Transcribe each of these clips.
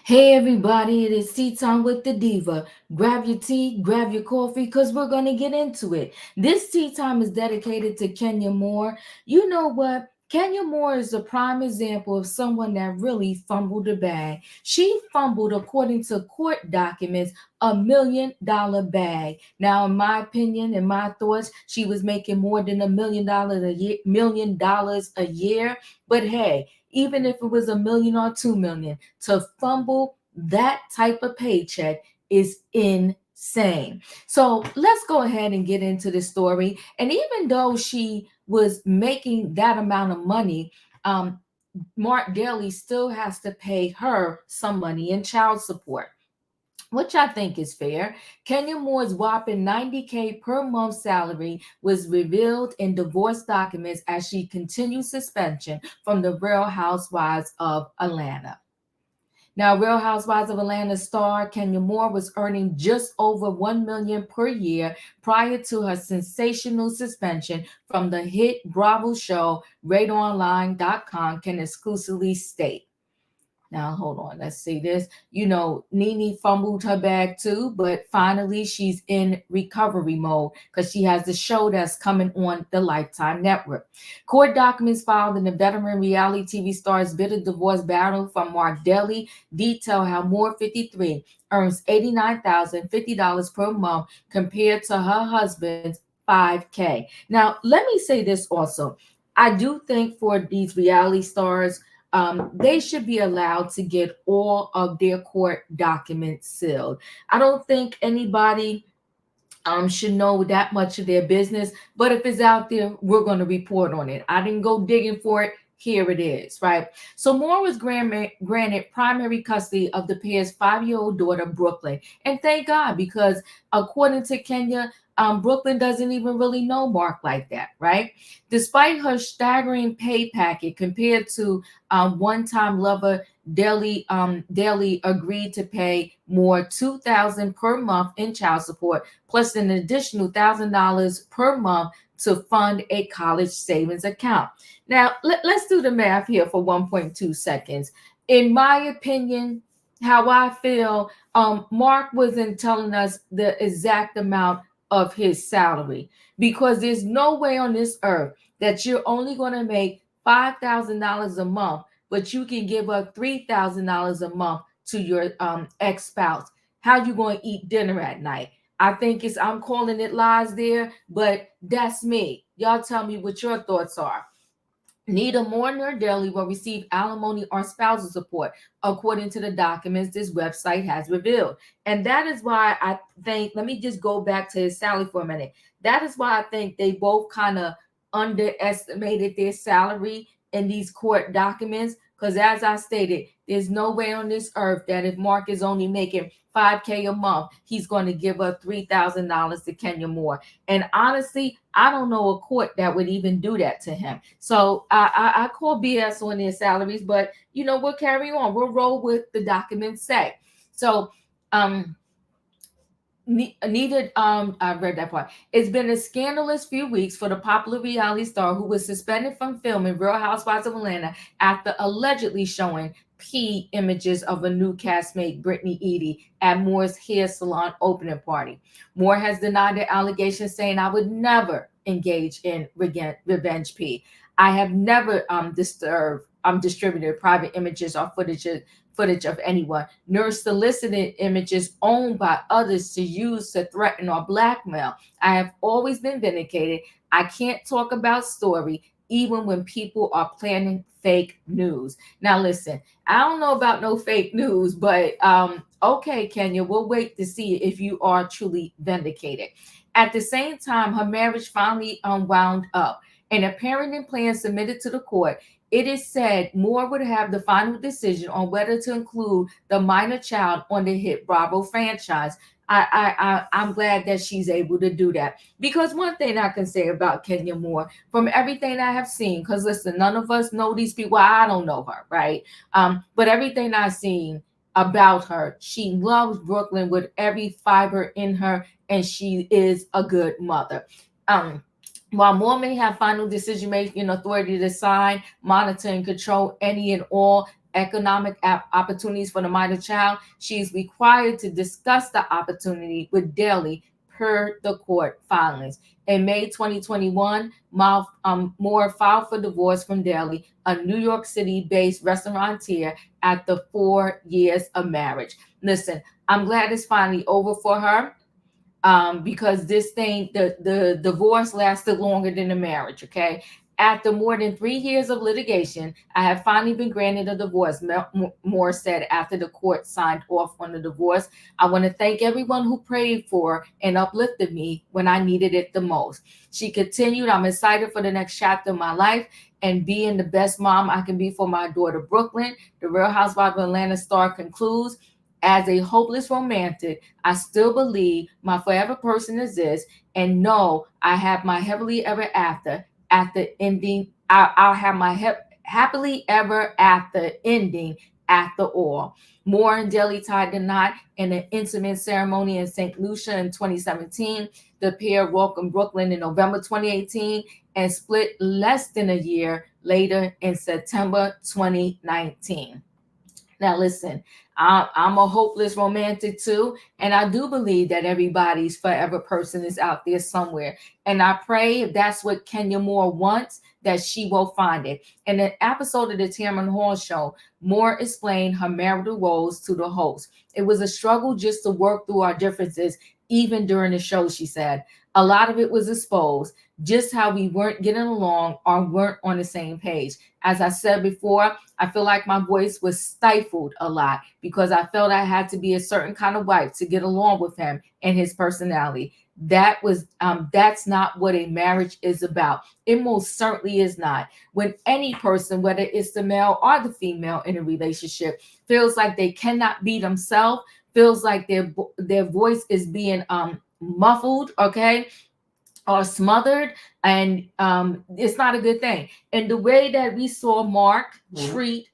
Hey everybody, it is Tea Time with the Diva. Grab your tea, grab your coffee, because we're going to get into it. This Tea Time is dedicated to Kenya Moore. You know what? Kenya Moore is a prime example of someone that really fumbled the bag. She fumbled, according to court documents, $1 million bag. Now, in my opinion, in my thoughts, she was making more than $1 million a year. But hey, even if it was a million or 2 million, to fumble that type of paycheck is insane. So let's go ahead and get into the story. And even though she was making that amount of money, Marc Daly still has to pay her some money in child support, which I think is fair. Kenya Moore's whopping 90K per month salary was revealed in divorce documents as she continued suspension from the Real Housewives of Atlanta. Now, Real Housewives of Atlanta star Kenya Moore was earning just over 1 million per year prior to her sensational suspension from the hit Bravo show. RateOnline.com can exclusively state. Now, hold on. Let's see this. Nene fumbled her bag too, but finally she's in recovery mode because she has the show that's coming on the Lifetime Network. Court documents filed in the veteran reality TV star's bitter divorce battle from Marc Daly detail how Moore, 53, earns $89,050 per month compared to her husband's 5K. Now, let me say this also. I do think for these reality stars, they should be allowed to get all of their court documents sealed. I don't think anybody should know that much of their business, but if it's out there, we're going to report on it. I didn't go digging for it. Here it is, right? So Moore was granted primary custody of the pair's 5-year-old daughter, Brooklyn. And thank God, because according to Kenya, Brooklyn doesn't even really know Mark like that, right? Despite her staggering pay packet compared to one-time lover, Daly agreed to pay Moore $2,000 per month in child support, plus an additional $1,000 per month to fund a college savings account. Now, let's do the math here for 1.2 seconds. In my opinion, how I feel, Mark wasn't telling us the exact amount of his salary, because there's no way on this earth that you're only going to make $5,000 a month, but you can give up $3,000 a month to your ex-spouse. How you going to eat dinner at night? I think I'm calling it lies there, but that's me. Y'all tell me what your thoughts are. Neither Moore nor Daly will receive alimony or spousal support, according to the documents this website has revealed. And that is why I think, let me just go back to his salary for a minute. That is why I think they both kind of underestimated their salary in these court documents. Because as I stated, there's no way on this earth that if Mark is only making 5K a month, he's going to give up $3,000 to Kenya Moore. And honestly, I don't know a court that would even do that to him. So I call BS on their salaries, but we'll carry on. We'll roll with the documents say. So I read that part. It's been a scandalous few weeks for the popular reality star who was suspended from filming Real Housewives of Atlanta after allegedly showing P images of a new castmate, Brittany Edie, at Moore's hair salon opening party. Moore has denied the allegations, saying, "I would never engage in revenge P. I have never distributed private images or footage of anyone, nor solicited images owned by others to use to threaten or blackmail. I have always been vindicated. I can't talk about story, even when people are planning fake news." Now, listen, I don't know about no fake news, but okay, Kenya, we'll wait to see if you are truly vindicated. At the same time, her marriage finally wound up. In a parenting plan submitted to the court, it is said Moore would have the final decision on whether to include the minor child on the hit Bravo franchise. I'm glad that she's able to do that, because one thing I can say about Kenya Moore, from everything I have seen, because listen, none of us know these people. I don't know her, right? But everything I've seen about her, she loves Brooklyn with every fiber in her, and she is a good mother. While Moore may have final decision-making authority to sign, monitor, and control any and all economic opportunities for the minor child, she is required to discuss the opportunity with Daly per the court filings. In May 2021, Moore filed for divorce from Daly, a New York City-based restaurateur, after 4 years of marriage. Listen, I'm glad it's finally over for her, because this thing, the divorce lasted longer than the marriage, okay? After more than 3 years of litigation, I have finally been granted a divorce, Moore said after the court signed off on the divorce. I want to thank everyone who prayed for and uplifted me when I needed it the most. She continued, I'm excited for the next chapter of my life and being the best mom I can be for my daughter, Brooklyn. The Real Housewives of Atlanta star concludes, as a hopeless romantic, I still believe my forever person exists and know I have my happily ever after ending. I'll have my happily ever after ending after all. Moore and Daly tied the knot in an intimate ceremony in St. Lucia in 2017. The pair welcomed Brooklyn in November 2018 and split less than a year later in September 2019. Now, listen, I'm a hopeless romantic too, and I do believe that everybody's forever person is out there somewhere. And I pray if that's what Kenya Moore wants, that she will find it. In an episode of the Tamron Hall Show, Moore explained her marital woes to the host. It was a struggle just to work through our differences, even during the show, she said. A lot of it was exposed, just how we weren't getting along or weren't on the same page. As I said before, I feel like my voice was stifled a lot because I felt I had to be a certain kind of wife to get along with him and his personality. That's not what a marriage is about. It most certainly is not. When any person, whether it's the male or the female in a relationship, feels like they cannot be themselves, feels like their voice is being muffled, okay, or smothered, and it's not a good thing. And the way that we saw Marc treat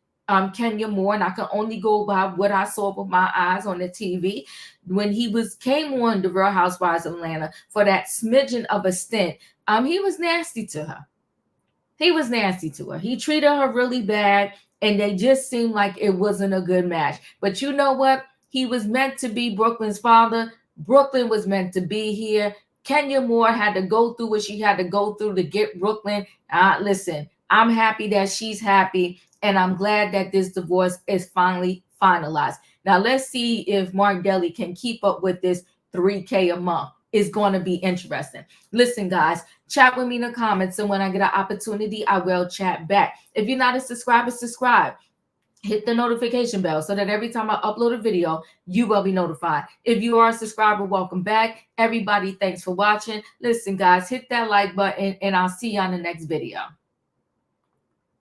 Kenya Moore, and I can only go by what I saw with my eyes on the TV, when he came on the Real Housewives of Atlanta for that smidgen of a stint, he was nasty to her. He was nasty to her. He treated her really bad, and they just seemed like it wasn't a good match. But you know what? He was meant to be Brooklyn's father. Brooklyn was meant to be here. Kenya Moore had to go through what she had to go through to get Brooklyn. Listen, I'm happy that she's happy, and I'm glad that this divorce is finally finalized. Now, let's see if Marc Daly can keep up with this $3K a month. It's going to be interesting. Listen, guys, chat with me in the comments, and when I get an opportunity, I will chat back. If you're not a subscriber, subscribe. Hit the notification bell so that every time I upload a video, you will be notified. If you are a subscriber, welcome back. Everybody, thanks for watching. Listen, guys, hit that like button, and I'll see you on the next video.